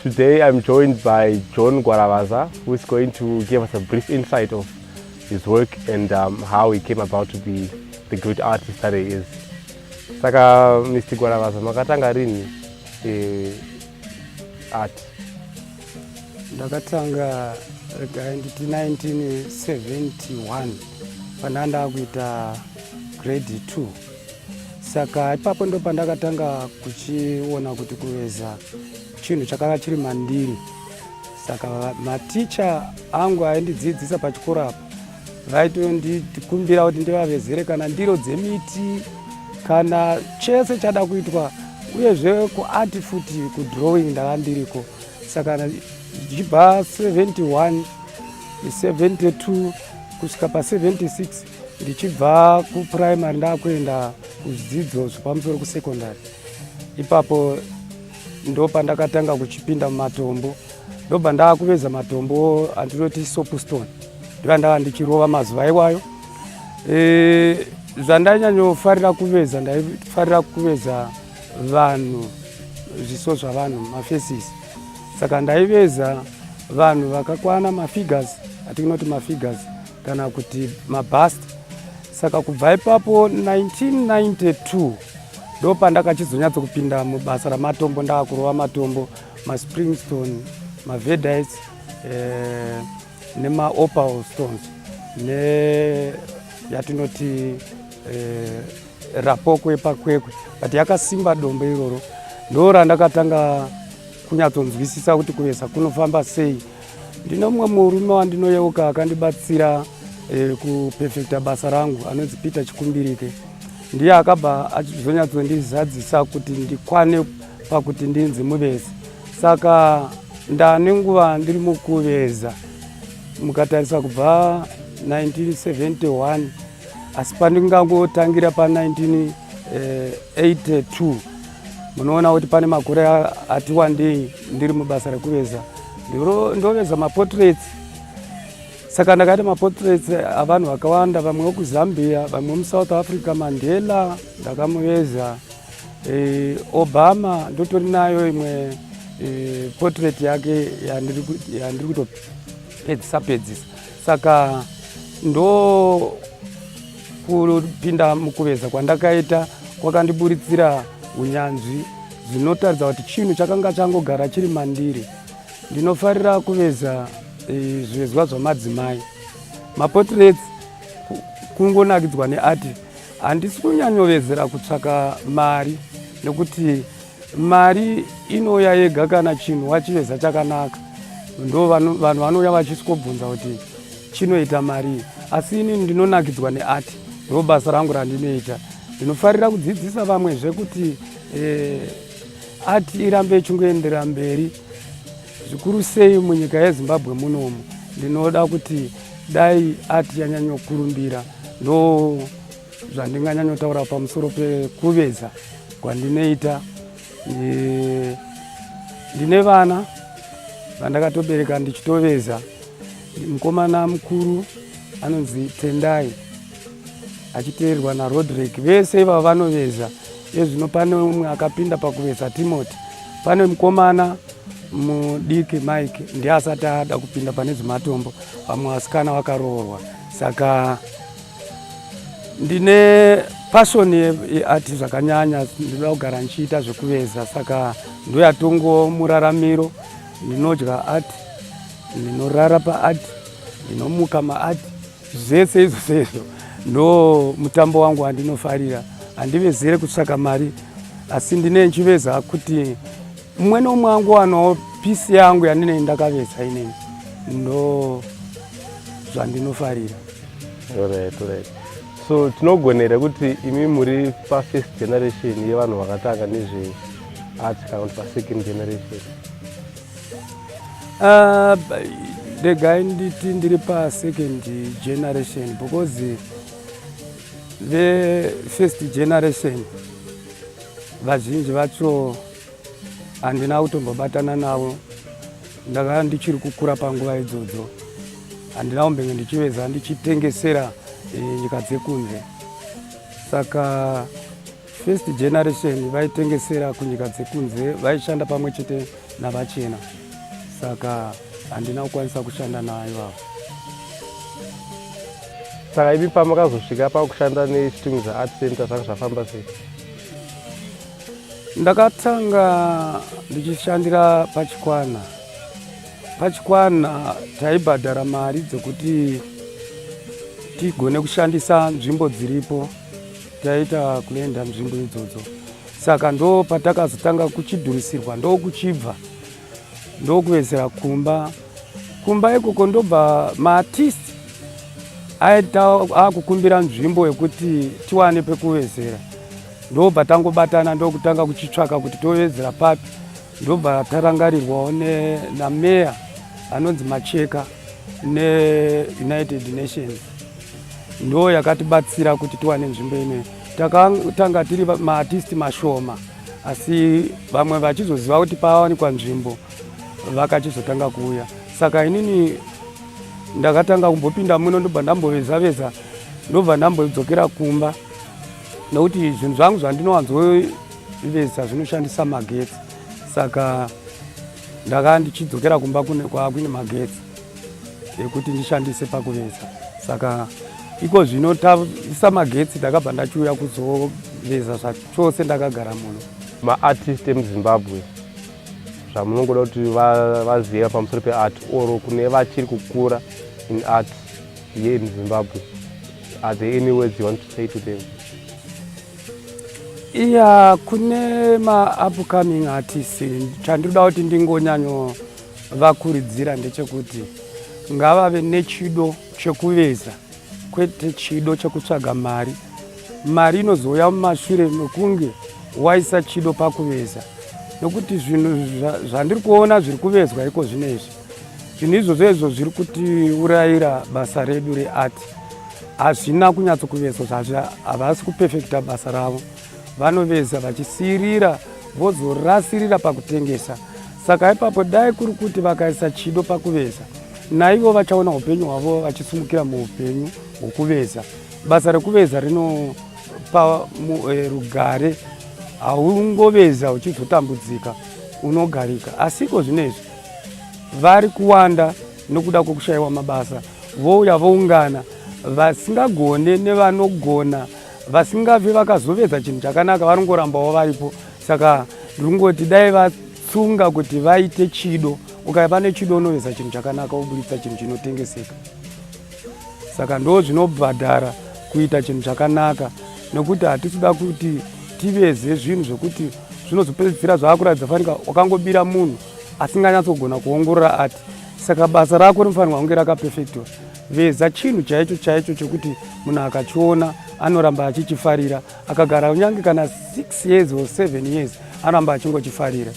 Today I'm joined by Gwaravaza, who is going to give us a brief insight of his work and how he came about to be the great artist that he is. Saka Mr. Gwaravaza, makatanga rini art? Ndakatanga nditi 1971 pananda kuita grade 2. Saka ipapo ndo pandakatanga kuchiona kuti kuveza chinhu chakanga chiri mandiri. Saka maticha angu aindidzidzisa pachikora apo vaitondikumbira kuti ndivavezere kana ndiro dzemiti kana chese chada kuitwa, uyezve kuart futi kudrawing ndakandiriko. Saka ndichibva 71 72 kusvika pa76 ndichibva kuprimary ndakuenda kuzvidzidzo zvepamusoro kusekondari. Ipapo ndo pandakatanga kuchipinda mumatombo, ndobva ndakuveza matombo andinoti soapstone, ndiva ndava ndichirova mazuva iwayo. Zvandanyanyofarira kuveza, ndaifarira kuveza vanhu, zviso zvavanhu, mafaces. Saka ndaiveza vanhu vakakwana, mafigures, atinoti mafigures kana kuti mabust. Saka kubva ipapo 1992 ndo pandakachizonyatso kupinda mubasa ramatombo, ndakurova matombo, maspringstone, maverdites, nemaopal stones, yatinoti rapokwe pakwekwe, but yakasimba dombo iroro. Ndo randakatanga kunyatsonzwisisa kuti kuveza kunofamba sei. Ndino mumwe murume wandinoyeuka akandibatsira kupefekta basa rangu, anonzi Peter Chikumbirike. Ndiye akabva achizonyatsondizadzisa kuti ndikwane pakuti ndinzi muvezi. Saka ndane nguva ndiri mukuveza mukatarisa kubva 1971, asi pandingangotangira pa 1982 munoona kuti pane makore ati wandei ndiri mubasa rekuveza. Ndoveza maportraits. Saka ndakaita maportraits avanhu vakawanda, vamwe vekuzambia, vamwe muSouth Africa, Mandela ndakamuveza, Obama ndotori nayo imwe portrait yake yandiri kutopedzisa. Saka ndo kupinda mukuveza kwandakaita kwakandiburitsira unyanzvi, zvinotaridza kuti chinhu chakanga changogara chiri mandiri. Ndinofarira kuveza zvivezwa zvamadzimai. Maportraits kungonakidzwa neati. Handisi kunyanyovezera kutsvaka mari, nekuti mari inouya yega kana chinhu wachiveza chakanaka. Ndo vanhu vanouya vachisvobvunza kuti chinoita mari. Asi ini ndinonakidzwa neati, ndo basa rangu randinoita. Ndinofarira kudzidzisa vamwezve kuti ati irambe ichingoendera mberi, zvikuru sei munyika yeZimbabwe munomu. Ndinoda kuti dai ati yanyanyokurumbira, ndo zvandinganyanyotaura pamusoro pekuveza kwandinoita. Ndine vana vandakatobereka ndichitoveza. Mukomana mukuru anonzi Tendai, achiteerwa naRodrick. Vese ivava vanoveza. Zvino pane umwe akapinda pakuveza, Timothy. Pane mukomana mudiki Mike, ndiye asati ada kupinda pane zvematombo, vamwe vasikana vakaroorwa. Saka ndine passion yeati zvakanyanya, ndinoda kugara ndichiita zvekuveza. Saka ndo yatongo muraramiro. Ndinodya ati, ndinorara paati, ndinomuka maati, zvese izvo ndo mutambo wangu wandinofarira. Handivezere kutsvaka mari, asi ndine nchiveza kuti mumwe nomumwe angowanawo pisi yangu yandinenge ndakaveza inini. Ndo zvandinofarira. Alright. So tinogonera kuti imi muri pa first generation yevanhu vakatanga nezve art kana kuti pa second generation? Ndega nditi ndiri pa second generation, because the first generation vazhinji vacho handina kutombobatana navo. Ndakanga ndichiri kukura panguva idzodzo. Handina kumbenge ndichiveza ndichitengesera nyika dzekunze. Saka first generation vaitengesera kunyika dzekunze, vaishanda pamwe chete navachena, saka handina kukwanisa kushanda nayo avo. Saka ivi pamakazosvika pakushanda nechitumbi zvaart center zvanga zvafamba sei? Ndakatanga ndichishandira pachikwana. Pachikwana taibhadhara mari dzekuti tigone kushandisa nzvimbo dziripo, taita kuenda nzvimbo idzodzo. Saka ndo patakazotanga kuchidhurisirwa, ndo kuchibva, ndo kuvezera kumba. Kumba ikoko ndobva maartisti akukumbira nzvimbo yekuti tiwane pekuvezera. Ndobva tangobatana, ndo kutanga kuchitsvaka kuti tovezera papi. Ndobva tarangarirwawo nameya anonzi Macheka ne-United Nations. Ndo yakatibatsira kuti tiwane nzvimbo ine. Takatanga tiri maartisti mashoma, asi vamwe vachizoziva kuti pawanikwa nzvimbo vakachizotanga kuuya. Saka inini ndakatanga kumbopinda muno, ndobva ndamboveza-veza, ndobva ndambodzokera kumba, nokuti zvinhu zvangu zvandinowanzoveza zvinoshandisa magetsi. Saka ndaka ndichidzokera kumba kwakune magetsi ekuti ndishandise pakuveza. Saka iko zvino taisa magetsi, ndakabva ndachiuya kuzoveza zvachose ndakagara muno. Maartist emuZimbabwe zvamunongoda kuti vaziva pamusoro peart, oro kune vachiri kukura in art here in Zimbabwe, are there any words you want to say to them? Iya, kune ma-upcoming artists, chandiroda kuti ndingonyanyo vakuridzira ndechekuti ngavave nechido chekuveza, kwete chido chekutsvaga mari. Mari inozouya mumashure mekunge waisa chido pakuveza, nokuti zvinhu zvandiri kuona zviri kuvezwa iko zvinezvi, zvinhu izvozvo zviri kutiurayira basa redu reart. Hazvina kunyatsokuvezwa, havasi kupefekta basa ravo. Vanoveza vachisirira, vozorasirira pakutengesa. Saka ipapo dai kuri kuti vakaisa chido pakuveza, naivo vachaona upenyu hwavo vachisumukira muupenyu hwokuveza. Basa rekuveza rinopa rugare, haungoveza uchizotambudzika, unogarika. Asiko zvinezvi vari kuwanda nokuda kwekushayiwa mabasa, vouya voungana, vasingagone nevanogona, vasingabve vakazoveza chinhu chakanaka, varongorambawo varipo. Saka ndingoti dai vatsunga kuti vaite chido, ukaiva nechido unoveza chinhu chakanaka, woburitsa chinhu chinotengeseka. Saka ndo zvinobhadhara kuita chinhu chakanaka, nokuti hatikuda kuti tiveze zvinhu zvokuti zvinozopedzisira zvaakuratidza fanika wakangobira munhu asinganyatsogona kuongorora ati. Saka basa rako rinofanirwa kunge rakapefektiwa. Veza chinhu chaicho chaicho chokuti munhu akachiona anoramba achichifarira, akagara kunyange kana 6 years or 7 years anoramba achingochifarira.